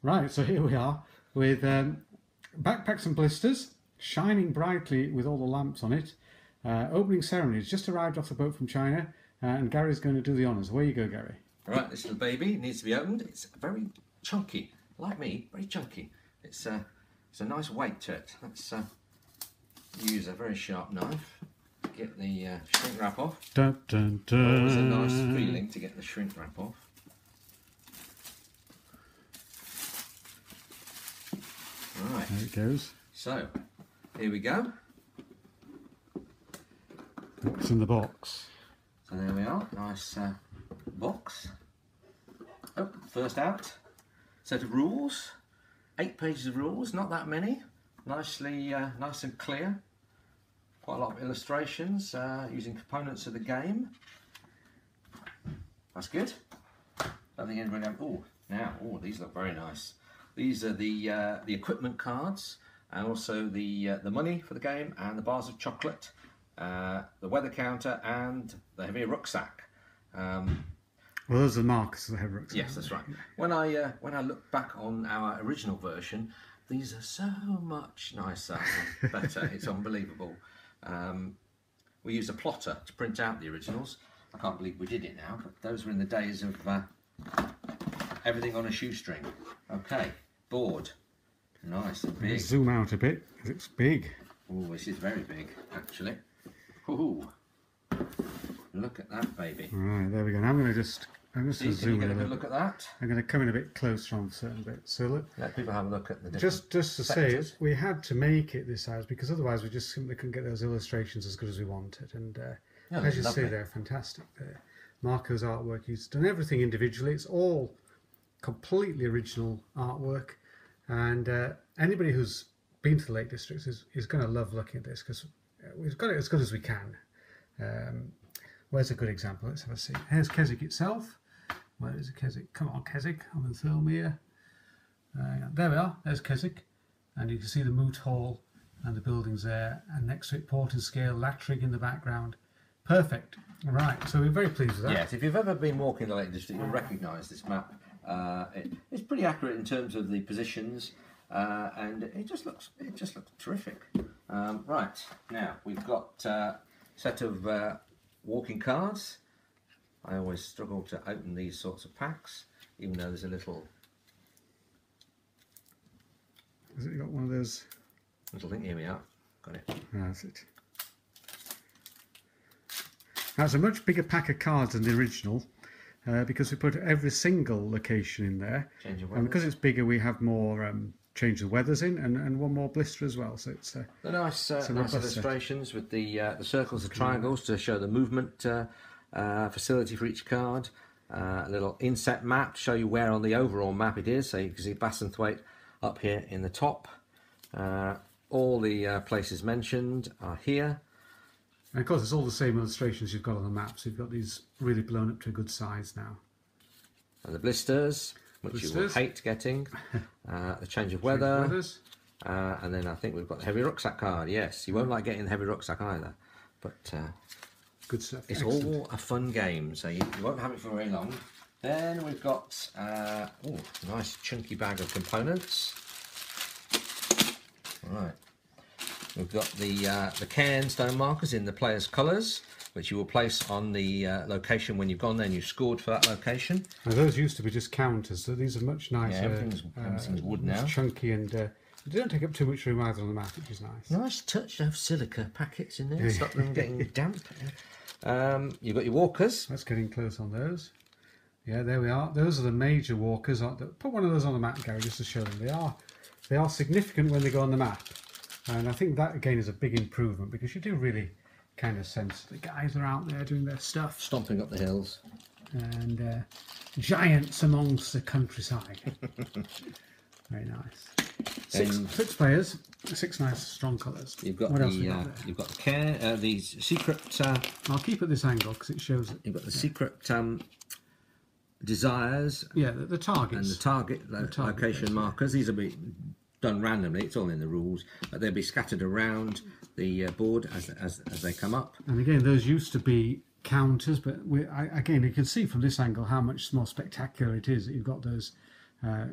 Right, so here we are with Backpacks and Blisters, shining brightly with all the lamps on it. Opening ceremony has just arrived off the boat from China, and Gary's going to do the honours. Away you go, Gary. Right, this little baby needs to be opened. It's very chunky, like me, very chunky. It's a nice weight to it. Let's use a very sharp knife. Get the shrink wrap off. Dun, dun, dun. Always a nice feeling to get the shrink wrap off. Right. There it goes. So, here we go. What's in the box? So there we are. Nice box. Oh, first out. Set of rules. 8 pages of rules. Not that many. Nicely, nice and clear. Quite a lot of illustrations using components of the game. That's good. Don't think anybody. Oh, these look very nice. These are the equipment cards, and also the money for the game, and the bars of chocolate, the weather counter, and the heavy rucksack. Well, those are the markers of the heavy rucksack. Yes, that's right. When I look back on our original version, these are so much nicer and better. It's unbelievable. We used a plotter to print out the originals. I can't believe we did it now, but those were in the days of everything on a shoestring. Okay, board. Nice and big. Zoom out a bit, because it's big. Oh, this is very big, actually. Ooh, look at that baby. Right, there we go. Now I'm going to zoom in a little. Look at that. I'm going to come in a bit closer on certain bits. So look, Let people have a look at the different just to say, we had to make it this size because otherwise we just simply couldn't get those illustrations as good as we wanted. And as you see, they're fantastic. They're Marco's artwork. He's done everything individually. It's all completely original artwork, and anybody who's been to the Lake Districts is going to love looking at this because we've got it as good as we can. Where's a good example? Let's have a see. Here's Keswick itself. Where is Keswick? Come on, Keswick. I'm in Thirlmere. There we are. There's Keswick, and you can see the moot hall and the buildings there, and next to it, Porton Scale, Lattrig in the background. Perfect. Right, so we're very pleased with that. Yes, if you've ever been walking the Lake District, you'll recognise this map. It's pretty accurate in terms of the positions, and it just looks terrific. Right, now we've got a set of walking cards. I always struggle to open these sorts of packs, even though there's a little. Has it got one of those? Little thing. Here we are. Got it. That's it. Now it's a much bigger pack of cards than the original because we put every single location in there. And because it's bigger, we have more change of weathers in and one more blister as well. So it's the nice illustrations with the circles and triangles to show the movement facility for each card. A little inset map to show you where on the overall map it is. So you can see Bassenthwaite up here in the top. All the places mentioned are here. And of course, it's all the same illustrations you've got on the map. So you've got these really blown up to a good size now. And the blisters, which you will hate getting. The change of weather. And then I think we've got the heavy rucksack card. Yes, you won't like getting the heavy rucksack either. But good stuff. It's all a fun game, so you won't have it for very long. Then we've got nice chunky bag of components. Right. We've got the cairn stone markers in the player's colours, which you will place on the location when you've gone there and you've scored for that location. Now those used to be just counters, so these are much nicer. Yeah, everything's wood now. Chunky and they don't take up too much room either on the map, which is nice. Nice touch to have silica packets in there, stop them getting damp. You've got your walkers. Let's get in close on those. Yeah, there we are. Those are the major walkers. Put one of those on the map, Gary, just to show them. They are significant when they go on the map. And I think that, again, is a big improvement because you do really kind of sense the guys are out there doing their stuff. Stomping up the hills. And giants amongst the countryside. Very nice. Six players, 6 nice strong colours. You've got you've got the care, the secret. I'll keep at this angle because it shows it. You've got the secret desires. Yeah, the targets. And the target location markers. These will be done randomly. It's all in the rules, but they'll be scattered around the board as they come up. And again, those used to be counters, but again, you can see from this angle how much more spectacular it is that you've got those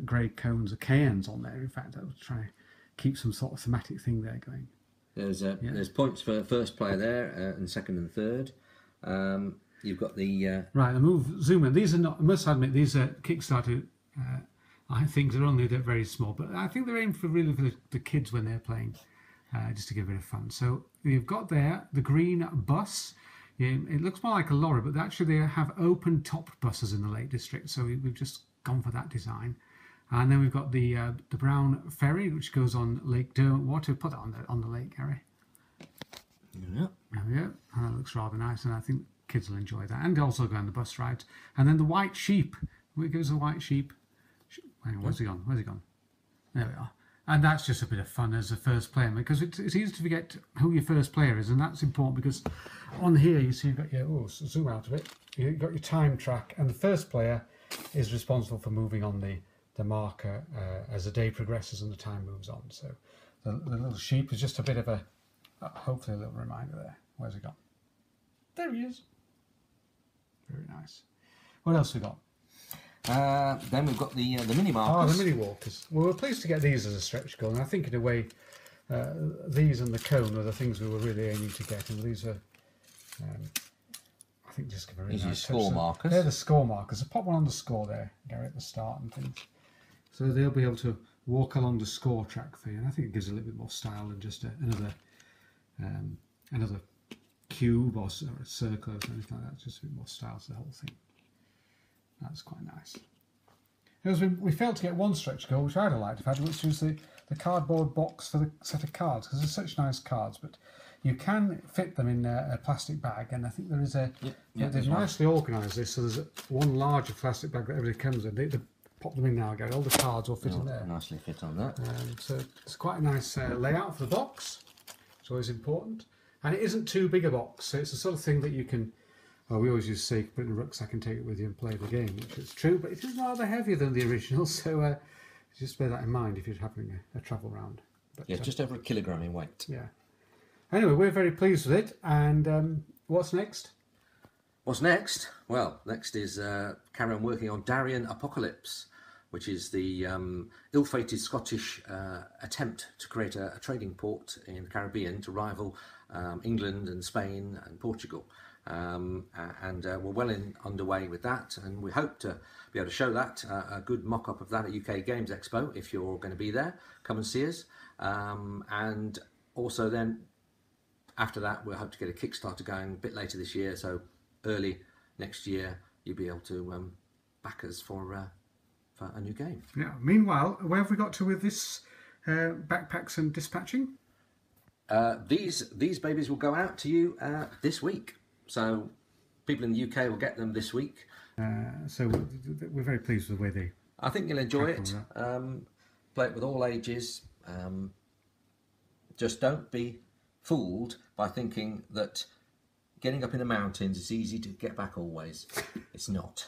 grey cones or cairns on there. In fact, I was trying to keep some sort of thematic thing there going. There's points for first player there, and second and third. You've got the right. I zoom in. These are not. I must admit, these are Kickstarter. I think they're only very small, but I think they're aimed for really for the kids when they're playing, just to give it a bit of fun. So you've got there the green bus. Yeah, it looks more like a lorry, but actually they have open top buses in the Lake District. So we've just gone for that design. And then we've got the brown ferry, which goes on Lake Derwentwater. Put that on the lake, Gary. Yeah. There we go. And that looks rather nice, and I think kids will enjoy that. And also go on the bus rides. And then the white sheep. It gives a white sheep. Hang on, where's he gone? Where's he gone? There we are. And that's just a bit of fun as a first player, because it's easy to forget who your first player is, and that's important because on here you see you've got your zoom out of it. You've got your time track, and the first player is responsible for moving on the marker as the day progresses and the time moves on. So the little sheep is just a bit of a hopefully a little reminder there. Where's he gone? There he is. Very nice. What else we got? Then we've got the mini markers. Oh, the mini walkers. Well, we're pleased to get these as a stretch goal, and I think in a way these and the cone are the things we were really aiming to get, and these are I think just give a really nice score markers. They're the score markers. So pop one on the score there, Gary, at the start and things. So they'll be able to walk along the score track for you, and I think it gives a little bit more style than just another cube or a circle or anything like that. It's just a bit more style to the whole thing. That's quite nice. We failed to get one stretch goal, which I'd have liked if I'd looked through the cardboard box for the set of cards, because they're such nice cards, but you can fit them in a plastic bag, and I think there is they've nicely organised this, so there's one larger plastic bag that everybody comes in. They pop them in now, Gary. All the cards will fit in there. Nicely fit on that. So it's quite a nice layout for the box. It's always important. And it isn't too big a box, so it's the sort of thing that you can... Well, we always used to say, put it in a rucksack and take it with you and play the game, which is true, but it is rather heavier than the original, so just bear that in mind if you're having a travel round. But, yeah, just over a kilogram in weight. Yeah. Anyway, we're very pleased with it, and what's next? What's next? Well, next is carry on working on Darien Apocalypse, which is the ill-fated Scottish attempt to create a trading port in the Caribbean to rival England and Spain and Portugal. We're well underway with that, and we hope to be able to show that a good mock-up of that at UK Games Expo. If you're going to be there, come and see us. And also then after that we'll hope to get a Kickstarter going a bit later this year, so early next year you'll be able to back us for a new game. Yeah. Meanwhile, where have we got to with this backpacks and dispatching? These babies will go out to you this week. So people in the UK will get them this week. So we're very pleased with the way they... I think you'll enjoy it. Play it with all ages. Just don't be fooled by thinking that getting up in the mountains is easy to get back always. It's not.